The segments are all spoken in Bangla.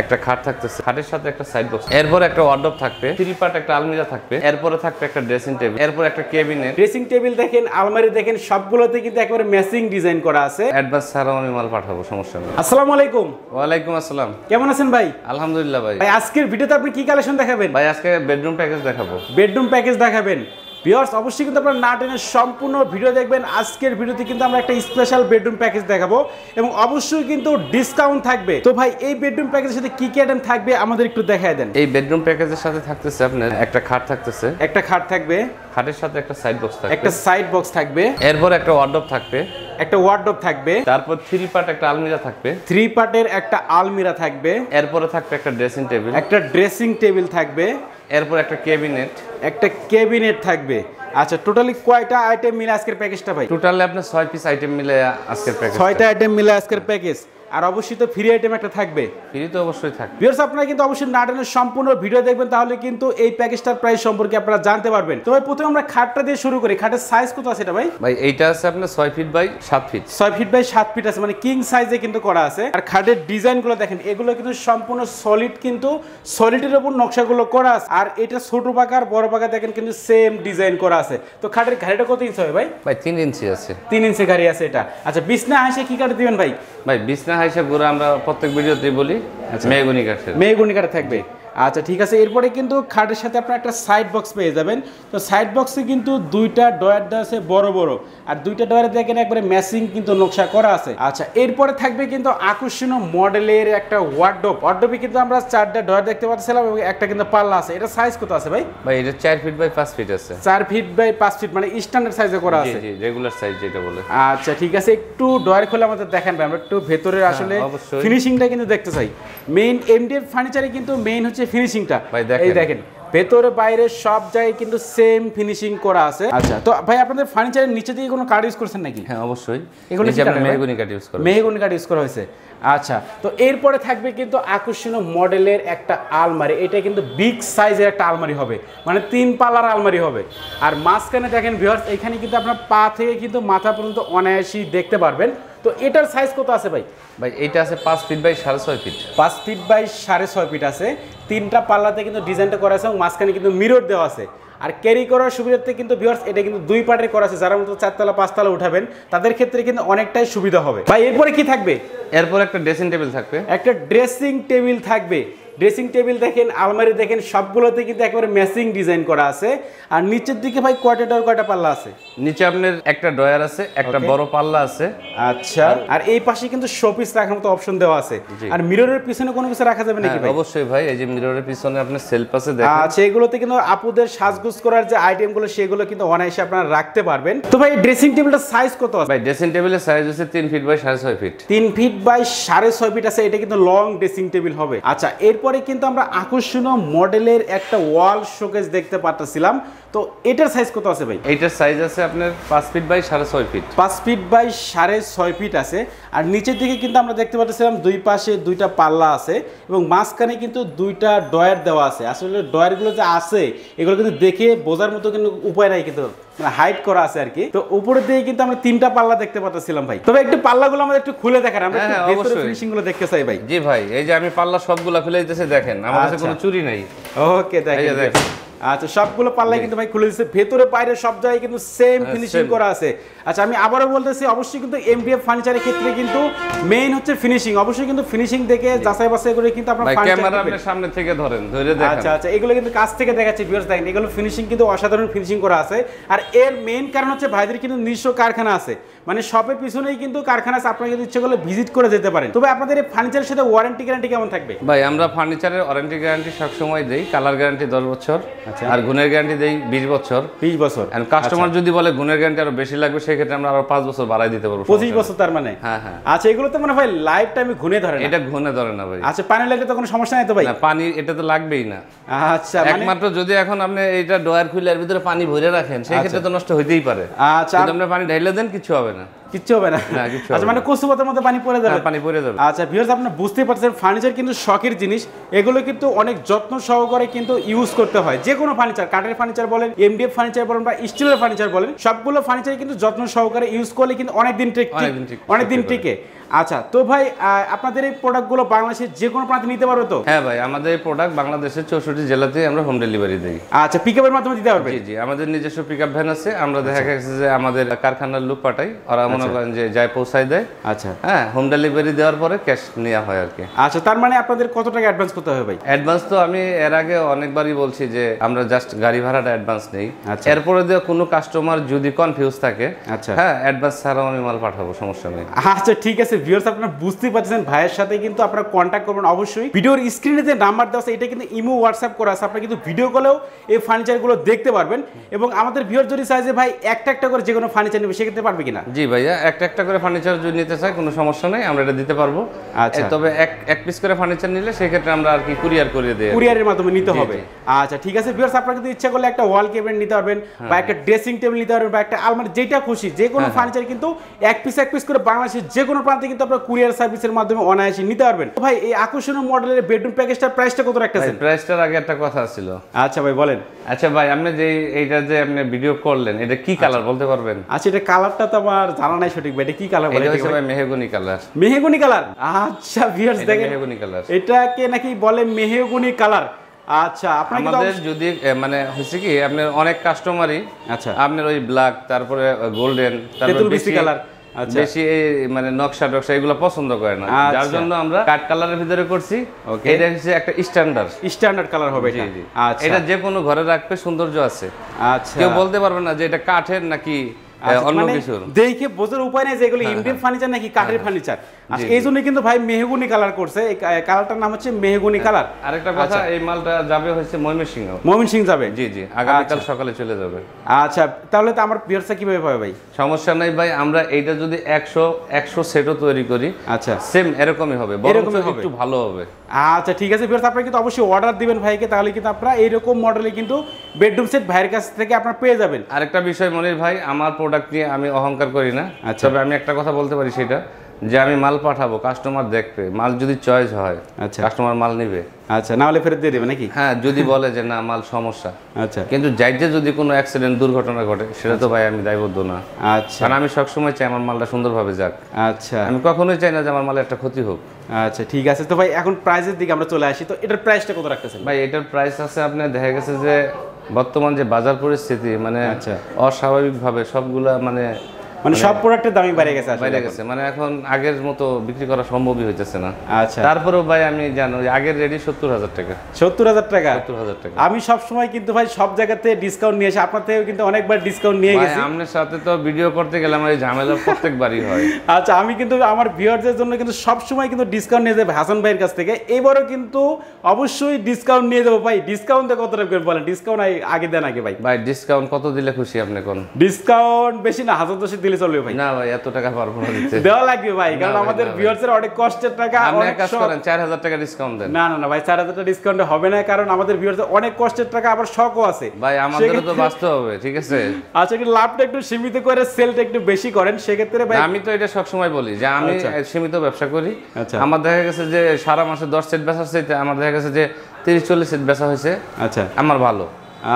একটা খাট থাকতেছে, খাটের সাথে একটা সাইড বক্স, এরপর একটা ওয়ার্ডরোব থাকবে, থ্রি পার্ট একটা আলমিরা থাকবে, এরপরে থাকবে একটা ড্রেসিং টেবিল, এরপর একটা ক্যাবিনেট। ড্রেসিং টেবিল দেখেন, আলমারি দেখেন, সবগুলোতে কিন্তু একেবারে ম্যাচিং ডিজাইন করা আছে। অ্যাডভান্স ছাড়াও আমি মাল পাঠাবো, সমস্যা নেই। আসসালামু আলাইকুম। ওয়ালাইকুম আসসালাম। কেমন আছেন ভাই? আলহামদুলিল্লাহ ভাই। ভাই আজকের ভিডিওতে আপনি কি কালেকশন দেখাবেন? ভাই আজকে বেডরুম প্যাকেজ দেখাবো। বেডরুম প্যাকেজ দেখাবেন। ভিউয়ার্স অবশ্যই কিন্তু আপনারা না টেনে সম্পূর্ণ ভিডিও দেখবেন। আজকের ভিডিওতে কিন্তু আমরা একটা স্পেশাল বেডরুম প্যাকেজ দেখাবো এবং অবশ্যই কিন্তু ডিসকাউন্ট থাকবে। তো ভাই এই বেডরুম প্যাকেজের সাথে কি কি আইটেম থাকবে আমাদের একটু দেখায় দেন। এই বেডরুম প্যাকেজের সাথে থাকতেছে আপনার একটা খাট থাকতেছে, একটা খাট থাকবে, খাটের সাথে একটা সাইড বক্স থাকবে, একটা সাইড বক্স থাকবে, এরপর একটা ওয়ার্ডরোব থাকবে, একটা ওয়ার্ডরোব থাকবে, তারপর থ্রি পার্ট একটা আলমিরা থাকবে, থ্রি পার্টের একটা আলমিরা থাকবে, এরপরে থাকবে একটা ড্রেসিং টেবিল, একটা ড্রেসিং টেবিল থাকবে, এরপর একটা ক্যাবিনেট, একটা ক্যাবিনেট থাকবে। আচ্ছা, টোটালি কয়টা আইটেম মিলে আজকের প্যাকেজটা ভাই? টোটালি আপনার 6 পিস আইটেম মিলে আজকের প্যাকেজ, 6টা আইটেম মিলে আজকের প্যাকেজ। আর অবশ্যই তো ফ্রি আইটেম একটা থাকবে। ফ্রি তো অবশ্যই থাকবে। ভিউয়ার্স আপনারা কিন্তু অবশ্যই না টেনে সম্পূর্ণ ভিডিও দেখবেন, তাহলে কিন্তু এই প্যাকেজটার প্রাইস সম্পর্কে আপনারা জানতে পারবেন। তো ভাই প্রথমে আমরা খাটটা দিয়ে শুরু করি। খাটের সাইজ কত আছে এটা ভাই? ভাই এইটা আছে আপনার 6 feet by 7 feet. 6 feet by 7 feet আছে, মানে কিং সাইজে কিন্তু করা আছে। আর খাটের ডিজাইনগুলো দেখেন, এগুলো কিন্তু সম্পূর্ণ সলিড, কিন্তু সলিডের উপর নকশাগুলো করা আছে। আর এটা ছোট পাকার বড় পাকা দেখেন কিন্তু সেম ডিজাইন করা আছে। তো খাটের ঘাড়িটা কত ইঞ্চি হবে ভাই? ভাই 3 ইঞ্চি আছে। 3 ইঞ্চি ঘাড়ি আছে এটা। আচ্ছা, বিছনা হাইসে কি কাঠ দিবেন ভাই? ভাই বিছনা হাইসে গুড়া আমরা প্রত্যেক ভিডিওতে বলি মেহগনি কাঠের। মেহগনি কাঠ থাকবে। আচ্ছা ঠিক আছে। এরপরে কিন্তু খাটের সাথে আপনারা একটা সাইড বক্স পেয়ে যাবেন। তো সাইড বক্সে কিন্তু দুইটা ডয়ার দেওয়া আছে বড় বড়, আর দুইটা ডয়ারে দেখেন একবারে ম্যাচিং কিন্তু নকশা করা আছে। আচ্ছা, এরপরে থাকবে কিন্তু আকর্ষণীয় মডেলের একটা ওয়ার্ডরোব। ওয়ার্ডরোবে কিন্তু আমরা 4টা ডয়ার দেখতে পাচ্ছিলাম এবং একটা কিন্তু পাল্লা আছে। এটা সাইজ কত আছে ভাই? ভাই এটা 4 ফিট বাই 5 ফিট আছে। 4 ফিট বাই 5 ফিট, মানে স্ট্যান্ডার্ড সাইজে করা আছে। জি জি, রেগুলার সাইজ যেটা বলে। আচ্ছা ঠিক আছে, একটু ডয়ার খুলে আমাদের দেখেন ভাই, আমরা একটু ভেতরের আসলে ফিনিশিংটা কিন্তু দেখতে চাই। মেইন এমডিএফ ফার্নিচারে কিন্তু মেইন হচ্ছে ফিনিশিংটা। এই দেখেন ভেতরে বাইরে সব জায়গায় কিন্তু সেম ফিনিশিং করা আছে। আচ্ছা, তো ভাই আপনাদের ফার্নিচারের নিচে দিয়ে কোনো কাঠ ইউজ করছেন নাকি? হ্যাঁ অবশ্যই, এগুলো মেহগনি কাঠ ইউজ করা, মেহগনি কাঠ ইউজ করা হয়েছে। আচ্ছা, তো এরপরে থাকবে কিন্তু আকর্ষণীয় মডেলের একটা আলমারি। এটা কিন্তু বিগ সাইজের একটা আলমারি হবে, মানে 3 পাল্লার আলমারি হবে। আর মাঝখানে দেখেন ভিউয়ার্স, এখানে কিন্তু আপনার পা থেকে কিন্তু মাথা পর্যন্ত অনায়াসই দেখতে পারবেন। তো এটার সাইজ কত আছে ভাই? ভাই এটা আছে 5 feet by 6.5 feet. 5 feet by 6.5 feet আছে। 3টা পাল্লাতে কিন্তু ডিজাইনটা করা আছে এবং মাঝখানে কিন্তু মিরর দেওয়া আছে। আর ক্যারি করার সুবিধার্থে কিন্তু ভিউয়ার্স এটা কিন্তু 2 পার্টের করা আছে। যারা মতো 4 তলা 5 তলা উঠাবেন তাদের ক্ষেত্রে কিন্তু অনেকটাই সুবিধা হবে। ভাই এরপরে কি থাকবে? এরপর একটা ড্রেসিং টেবিল থাকবে, একটা ড্রেসিং টেবিল থাকবে। ড্রেসিং টেবিল দেখেন, আলমারি দেখেন, সবগুলোতে কিন্তু একেবারে ম্যাচিং ডিজাইন করা আছে। আর নিচের দিকে ভাই কয়টা ডয়ার কয়টা পাল্লা আছে? নিচে আপনার একটা ডয়ার আছে, একটা বড় পাল্লা আছে। আচ্ছা, আর এই পাশে কিন্তু শোপিস রাখার মতো অপশন দেওয়া আছে। আর মিররের পিছনে কোনো কিছু রাখা যাবে নাকি ভাই? অবশ্যই ভাই, এই যে মিররের পিছনে আপনার সেলফ আছে দেখেন। আচ্ছা, এগুলোতে কিন্তু আপুদের সাজগোজ করার যে আইটেমগুলো সেগুলো কিন্তু অনায়াসে আপনারা রাখতে পারবেন। তো ভাই ড্রেসিং টেবিলটার সাইজ কত আছে? ভাই ড্রেসিং টেবিলের সাইজ হচ্ছে 3 feet by 6.5 feet. 3 feet by 6.5 feet আছে। এটা কিন্তু লং ড্রেসিং টেবিল হবে। আচ্ছা, এরপরে কিন্তু আমরা আকর্ষণীয় মডেলের একটা ওয়াল শোকেস দেখতে পাচ্ছিলাম। তো এটার সাইজ কত আছে ভাই? এইটার সাইজ আছে আপনার 5 feet by 6.5 feet. 5 feet by 6.5 feet আছে। আর নিচের দিকে কিন্তু আমরা দেখতে পাচ্ছিলাম দুই পাশে 2টা পাল্লা আছে এবং মাঝখানে কিন্তু 2টা ডয়ার দেওয়া আছে। আসলে ডয়ারগুলো যে আছে এগুলো কিন্তু দেখে বোঝার মতো কিন্তু উপায় নাই, কিন্তু হাইট করা আছে আর কি। তো উপরের দিকে কিন্তু আমরা 3টা পাল্লা দেখতে পাচ্ছিলাম ভাই। তবে একটু পাল্লাগুলো আমাদের একটু খুলে দেখান, আমরা একটু ভেতরে ফিনিশিং গুলো দেখতে চাই ভাই। জি ভাই, এই যে আমি পাল্লা সবগুলা খুলে দিতেছি, দেখেন আমার কাছে কোনো চুরি নাই। ওকে, দেখেন। আচ্ছা, সবগুলো পাল্লাই কিন্তু ভাই খুলে দিচ্ছে, ভেতরে বাইরে সব জায়গায় কিন্তু সেম ফিনিশিং করা আছে। আচ্ছা, আমি আবারও বলতেছি, অবশ্যই কিন্তু এমডিএফ ফার্নিচারের ক্ষেত্রে কিন্তু মেইন হচ্ছে ফিনিশিং। অবশ্যই কিন্তু ফিনিশিং দেখে যাচাই বাছাই করে কিন্তু আপনারা ক্যামেরা আপনার সামনে থেকে ধরেন, ধরে দেখেন। আচ্ছা আচ্ছা, এগুলো কিন্তু কাছ থেকে দেখাচ্ছি ভিউয়ার্স, দেখেন এগুলো ফিনিশিং কিন্তু অসাধারণ ফিনিশিং করা আছে। আর এর মেইন কারণ হচ্ছে ভাইদের কিন্তু নিজস্ব কারখানা আছে, মানে শপের পিছনেই কিন্তু কারখানা আছে। আপনারা যদি ইচ্ছে করলে ভিজিট করে যেতে পারেন। তবে আপনাদের এই ফার্নিচারের সাথে ওয়ারেন্টি গ্যারান্টি কেমন থাকবে? ভাই আমরা ফার্নিচারের ওয়ারেন্টি গ্যারান্টি সব সময় দেই। কালার গ্যারান্টি 10 বছর, আর গুণের গ্যারান্টি দেই 20 বছর। 20 বছর। আর কাস্টমার যদি বলে গুণের গ্যারান্টি আরো বেশি লাগবে, সেই ক্ষেত্রে আমরা আরো 5 বছর বাড়াই দিতে পারবো। 25 বছর তার মানে? হ্যাঁ হ্যাঁ। আচ্ছা, এগুলো তো মানে ভাই লাইফ টাইমে ঘুরে ধরে না? এটা ঘুরে ধরে না ভাই। আচ্ছা, পানি লাগলে তো কোনো সমস্যা নাই তো ভাই? না, পানি এটা তো লাগবেই না। আচ্ছা, একমাত্র যদি এখন আপনি এইটা ডয়ার খুলে এর ভিতরে পানি ভরে রাখেন, সেই ক্ষেত্রে তো নষ্ট হইতেই পারে। আচ্ছা, আপনি পানি ঢাইলে দেন, কিছু হবে না। কিচ্ছু হবে না? আচ্ছা, মানে কচুপাতার মধ্যে পানি পড়ে যাবে? পানি পড়ে যাবে। আচ্ছা ভিউয়ার্স, আপনারা বুঝতে পারছেন ফার্নিচার কিন্তু শখের জিনিস। এগুলো কিন্তু অনেক যত্ন সহকারে কিন্তু ইউজ করতে হয়। যে কোনো ফার্নিচার, কাঠের ফার্নিচার বলেন, এমডিএফ ফার্নিচার বলেন বা স্টিলের ফার্নিচার বলেন, সবগুলো ফার্নিচার কিন্তু যত্ন সহকারে ইউজ করলে কিন্তু অনেক দিন টিকে। আচ্ছা তো ভাই আপনাদের এই প্রোডাক্টগুলো বাংলাদেশের যে কোনো প্রান্তে নিতে পারবে তো? হ্যাঁ ভাই, আমাদের এই প্রোডাক্ট বাংলাদেশের 64 জেলাতে আমরা হোম ডেলিভারি দিই। আচ্ছা, পিকআপের মাধ্যমে দিতে পারবে? জি জি, আমাদের নিজস্ব পিকআপ ভ্যান আছে। আমরা দেখা গেছে যে আমাদের কারখানার লোক পাঠাই, ওরা মনে করেন যে যায় পৌঁছায় দেয়। আচ্ছা হ্যাঁ, হোম ডেলিভারি দেওয়ার পরে ক্যাশ নেওয়া হয় আর কি। আচ্ছা, তার মানে আপনাদের কত টাকা অ্যাডভান্স করতে হবে ভাই? অ্যাডভান্স তো আমি এর আগে অনেকবারই বলছি যে আমরা জাস্ট গাড়ি ভাড়াটা অ্যাডভান্স নেই। আচ্ছা। এরপরে দিয়ে কোনো কাস্টমার যদি কনফিউজ থাকে, আচ্ছা হ্যাঁ, অ্যাডভান্স ছাড়াও আমি মাল পাঠাবো, সমস্যা নেই। আচ্ছা ঠিক আছে ভিউয়ার্স, আপনারা বুঝতেই পারছেন ভাইয়ের সাথে কিন্তু আপনারা কন্ট্যাক্ট করবেন অবশ্যই। ভিডিওর স্ক্রিনে যে নাম্বার দেওয়া আছে এটা কিন্তু ইমো হোয়াটসঅ্যাপ করা আছে, আপনারা কিন্তু ভিডিও কলেও এই ফার্নিচারগুলো দেখতে পারবেন। এবং আমাদের ভিউয়ার যদি চাই যে ভাই একটা একটা করে যে কোনো ফার্নিচার নেবে সেক্ষেত্রে পারবে কিনা? জি ভাইয়া, একটা একটা করে ফার্নিচার যদি নিতে চাই কোনো সমস্যা নেই, আমরা এটা দিতে পারবো। আচ্ছা, তবে এক পিস করে ফার্নিচার নিলে সেই ক্ষেত্রে আমরা আর কি কুরিয়ার করে দেই, কুরিয়ারের মাধ্যমে নিতে হবে। আচ্ছা ঠিক আছে ভিউয়ার্স, আপনারা কিন্তু ইচ্ছা করলে একটা ওয়াল ক্যাবিনেট নিতে পারবেন বা একটা ড্রেসিং টেবিল নিতে পারবেন বা একটা আলমারি, যেটা খুশি যে কোনো ফার্নিচার কিন্তু এক পিস করে বাংলাদেশের যে কোনো প্রান্তে কিন্তু আপনারা কুরিয়ার সার্ভিসের মাধ্যমে অনায়াসে নিতে পারবেন। ভাই এই আকর্ষণীয় মডেলের বেডরুম প্যাকেজটার প্রাইসটা কত রাখতেছেন? প্রাইসটার আগে একটা কথা ছিল। আচ্ছা ভাই বলেন। আচ্ছা ভাই, আপনি যে এইটা যে আপনি ভিডিও করলেন, এটা কি কালার বলতে পারবেন? আচ্ছা, এটা কালারটা তো আমার জানা নাই সঠিক ভাই, এটা কি কালার বলে? এটা হচ্ছে ভাই মেহগনি কালার। Mahogany colour? আচ্ছা ভিউয়ার্স দেখেন, মেহগনি কালার, এটাকে নাকি বলে মেহগনি কালার। আচ্ছা, আমাদের যদি মানে হচ্ছে কি আপনার অনেক কাস্টমারই আচ্ছা আপনার ওই ব্ল্যাক, তারপরে গোল্ডেন, তারপরে বেশি কালার, বেশি মানে নকশা টকশা এগুলো পছন্দ করে না, যার জন্য আমরা কাট কালারের ভিতরে করছি। এটা হচ্ছে একটা স্ট্যান্ডার্ড কালার হবে এটা। আচ্ছা, এটা যে কোনো ঘরে রাখবে, সৌন্দর্য আছে। আচ্ছা, কেউ বলতে পারবে না যে এটা কাঠের নাকি অন্য কিছু, দেখে বোঝার উপায় নেই যে এগুলো ইন্ডিয়ান ফার্নিচার নাকি কাঠের ফার্নিচার। আচ্ছা, এই জন্য কিন্তু ভাই মেহগনি কালার করছে, এই কালারটার নাম হচ্ছে মেহগনি কালার। আরেকটা কথা, এই মালটা যাবে হচ্ছে ময়মনসিংহ যাবে। জি জি, আগামীকাল সকালে চলে যাবে। আচ্ছা, তাহলে তো আমার ভিউয়ার্সরা কিভাবে পাবে ভাই? সমস্যা নাই ভাই, আমরা এইটা যদি 100 সেটও তৈরি করি, আচ্ছা সেম এরকমই হবে, বরং একটু ভালো হবে। আচ্ছা ঠিক আছে ভিউয়ার্স, আপনারা কিন্তু অবশ্যই অর্ডার দিবেন ভাইকে, তাহলে কিন্তু আপনারা এইরকম মডেলে কিন্তু বেডরুম সেট ভাইয়ের কাছ থেকে আপনারা পেয়ে যাবেন। আরেকটা বিষয় মনির ভাই, আমার প্রোডাক্ট নিয়ে আমি অহংকার করি না, তবে আমি একটা কথা বলতে পারি, সেটা যে আমি মাল পাঠাবো, কাস্টমার দেখবে, মাল যদি চয়েস হয়, আচ্ছা কাস্টমার মাল নিবে। আচ্ছা, না হলে ফেরত দিয়ে দেবে নাকি? হ্যাঁ, যদি বলে যে না মাল সমস্যা, আচ্ছা, কিন্তু যাইতে যদি কোনো অ্যাক্সিডেন্ট দুর্ঘটনা ঘটে, সেটা তো ভাই আমি দায়বদ্ধ না। আচ্ছা, কারণ আমি সবসময় চাই আমার মালটা সুন্দরভাবে যাক। আচ্ছা, আমি কখনোই চাই না যে আমার মালের একটা ক্ষতি হোক। আচ্ছা ঠিক আছে, তো ভাই এখন প্রাইসের দিকে আমরা চলে আসি, তো এটার প্রাইসটা কত রাখতেছেন? ভাই এটার প্রাইস আছে, আপনার দেখা গেছে যে বর্তমান যে বাজার পরিস্থিতি, মানে অস্বাভাবিকভাবে সবগুলা মানে সব প্রোডাক্টের দামই বাইরে গেছে, মানে এখন আগের মতো বিক্রি করা সম্ভবই হইতেছে না। আচ্ছা, তারপরেও ভাই আমি জানো আগের রেডি 70,000 টাকা। 70,000 টাকা? 70,000 টাকা। আমি সব সময় কিন্তু ভাই সব জায়গাতে ডিসকাউন্ট নিয়ে আসি, আপনার থেকেও কিন্তু অনেকবার ডিসকাউন্ট নিয়ে গেছি। আপনার সাথে তো ভিডিও করতে গেলে আমার এই ঝামেলা প্রত্যেকবারই হয়। আচ্ছা, আমি কিন্তু আমার ভিউয়ারদের জন্য কিন্তু সব সময় কিন্তু ডিসকাউন্ট নিয়ে যাবো হাসান ভাইয়ের কাছ থেকে। এবারও কিন্তু অবশ্যই ডিসকাউন্ট নিয়ে যাবো ভাই। ডিসকাউন্টে কত রাখবেন বলেন? ডিসকাউন্ট আগে দেন আগে ভাই। ভাই ডিসকাউন্ট কত দিলে খুশি আপনি কোন? ডিসকাউন্ট বেশি না, 1010 দিলে চলবে ভাই। না ভাই, এত টাকা পারবো না দিতে। দেওয়া লাগবে ভাই, কারণ আমাদের ভিউয়ারদের অনেক কষ্টের টাকা। আপনি এক কাজ করেন, 4,000 টাকা ডিসকাউন্ট দেন। না না না ভাই, 4,000 টাকা ডিসকাউন্ট হবে না, কারণ আমাদের ভিউয়ারদের অনেক কষ্টের টাকা, আবার শখও আছে ভাই, আমাদেরও তো বাঁচতে হবে, ঠিক আছে? আচ্ছা, একটু লাভটা একটু সীমিত করে সেলটা একটু বেশি করেন, সেক্ষেত্রে ভাই আমি তো এটা সবসময় বলি যে আমি সীমিত ব্যবসা করি। আচ্ছা, আমার দেখা গেছে যে সারা মাসে 10 সেট বেচা হচ্ছে, আমার দেখা গেছে যে 30-40 সেট বেচা হয়েছে। আচ্ছা, আমার ভালো।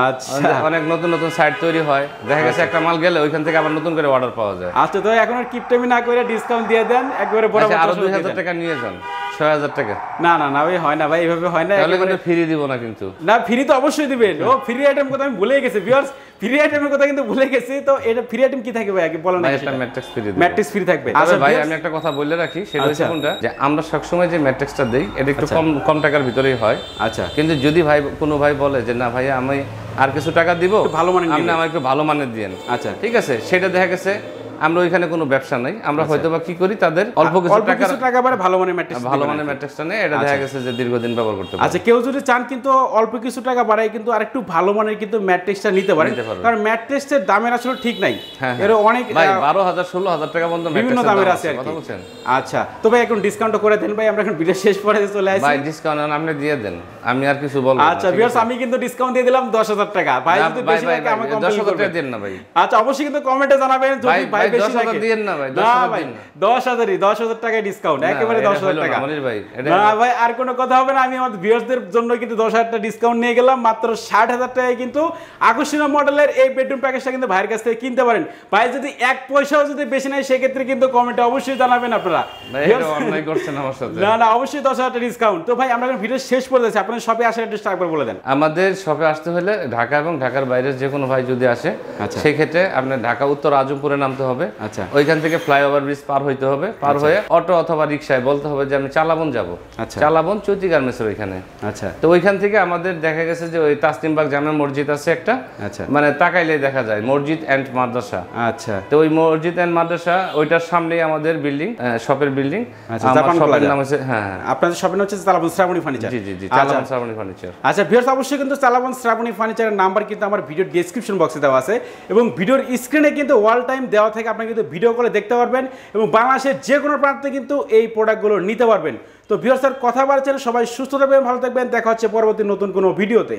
আচ্ছা, অনেক নতুন নতুন সাইট তৈরি হয়, দেখা গেছে একটা মাল গেলে ওইখান থেকে আবার নতুন করে অর্ডার পাওয়া যায়। আচ্ছা, তো এখন আর কিপটামি না করে ডিসকাউন্ট দিয়ে দেন একবারে বড়। আরো 2,000 টাকা নিয়ে যান, 6,000 টাকা। না না না ভাই, হয় না ভাই, এইভাবে হয় না। তাহলে কিন্তু ফ্রি দিব না কিন্তু। না, ফ্রি তো অবশ্যই দিবেন। ও ফ্রি আইটেম কথা আমি ভুলে গেছি ভিউয়ার্স, ফ্রি আইটেমের কথা কিন্তু ভুলে গেছি। তো এটা ফ্রি আইটেম কি থাকবে ভাই আগে বলেন না? একটা ম্যাট্রিক্স ফ্রি দিই। ম্যাট্রিক্স ফ্রি থাকবে। আচ্ছা ভাই, আমি একটা কথা বলে রাখি, সেটা হচ্ছে কোনটা, যে আমরা সবসময় যে ম্যাট্রিক্সটা দেই এটা একটু কম টাকার ভিতরেই হয়। আচ্ছা, কিন্তু যদি ভাই কোনো ভাই বলে যে না ভাই আমি আর কিছু টাকা দিব, ভালো মানের আপনি আমার একটু ভালো মানের দিয়েন, আচ্ছা ঠিক আছে, সেটা দেখা গেছে আমরা ওইখানে কোনো ব্যবসা নাই, আমরা হয়তোবা কি করি তাদের অল্প কিছু টাকা বারে ভালো মানের ম্যাট্রিক্সটা নেই, এটা দেখা গেছে যে দীর্ঘদিন ব্যবহার করতে পারে। আচ্ছা, কেউ যদি চান কিন্তু অল্প কিছু টাকা বাড়ায় কিন্তু আরেকটু ভালো মানের কিন্তু ম্যাট্রিক্সটা নিতে পারেন, কারণ ম্যাট্রিক্সের দামের আসলে ঠিক নাই। এর অনেক ভাই 12,000-16,000 টাকা পর্যন্ত বিভিন্ন দামের আছে, কথা বলছেন। আচ্ছা, তো ভাই এখন ডিসকাউন্ট করে দেন ভাই, আমরা এখন ভিডিও শেষ পর্যায়ে চলে আসি। ভাই ডিসকাউন্ট আপনি দিয়ে দেন, আমি আর কিছু বলবো না। আচ্ছা ভিউয়ার্স, আমি কিন্তু ডিসকাউন্ট দিয়ে দিলাম 10,000 টাকা। ভাই যদি বেশি লাগে আমাকে 10,000 টাকা দেন না ভাই। আচ্ছা, অবশ্যই কিন্তু কমেন্টে জানাবেন যদি ভাই বেশি লাগে দিয়েন না ভাই, না ভাই 10,000 টাকা ডিসকাউন্ট, একেবারে 10,000 টাকা। মনির ভাই না ভাই আর কোনো কথা হবে না, আমি আমাদের ভিউয়ারদের জন্য কিন্তু 10,000 টাকা ডিসকাউন্ট নিয়ে গেলাম, মাত্র 60,000 টাকায় কিন্তু আকর্ষণীয় মডেলের এই বেডরুম প্যাকেজটা কিন্তু ভাইয়ের কাছ থেকে কিনতে পারেন। ভাই যদি 1 পয়সাও যদি বেশি নেয় সেক্ষেত্রে কিন্তু কমেন্টে অবশ্যই জানাবেন আপনারা। অনলাইন করছেন আমার সাথে। না অবশ্যই 10,000 টাকা ডিসকাউন্ট। তো ভাই আমরা ভিডিও শেষ করে দিচ্ছি, আপনাদের শপে আসার অ্যাড্রেসটা একবার বলে দেন। আমাদের শপে আসতে হলে ঢাকা এবং ঢাকার বাইরের যে কোনো ভাই যদি আসে সেই ক্ষেত্রে আপনার ঢাকা উত্তর আজমপুরে নামতে হবে। আচ্ছা, ওইখান থেকে ফ্লাইওভার ব্রিজ পার হইতে হবে, পার হয়ে অটো অথবা রিকশায় বলতে হবে যে আমি চালাবন যাব। আচ্ছা, চালাবন চৈতি গার্মেন্টসের ওইখানে। আচ্ছা, তো ওইখান থেকে আমাদের দেখা গেছে যে ওই তাসলিমবাগ জামে মসজিদ আছে একটা, আচ্ছা, মানে তাকাইলেই দেখা যায় মসজিদ এন্ড মাদ্রাসা। আচ্ছা, তো ওই মসজিদ এন্ড মাদ্রাসা ওইটার সামনেই আমাদের বিল্ডিং, শপের বিল্ডিং। আচ্ছা, আমার শপের নাম হচ্ছে আপনাদের শপের নাম হচ্ছে চালাবন শ্রাবণী ফার্নিচার। জি জি জি, চালাবন শ্রাবণী ফার্নিচার। আচ্ছা ভিউয়ার্স, অবশ্যই কিন্তু চালাবন শ্রাবণী ফার্নিচারের নাম্বার কিন্তু আমার ভিডিও ডেসক্রিপশন বক্সে দেওয়া আছে এবং ভিডিওর স্ক্রিনে কিন্তু ওয়াল টাইম দেওয়া থেকে আপনি কিন্তু ভিডিও কলে দেখতে পারবেন এবং বাংলাদেশের যে কোনো প্রান্তে কিন্তু এই প্রোডাক্টগুলো নিতে পারবেন। তো ভিউয়ার্স, কথা বলছেন সবাই সুস্থ থাকবেন, ভালো থাকবেন, দেখা হচ্ছে পরবর্তী নতুন কোনো ভিডিওতে।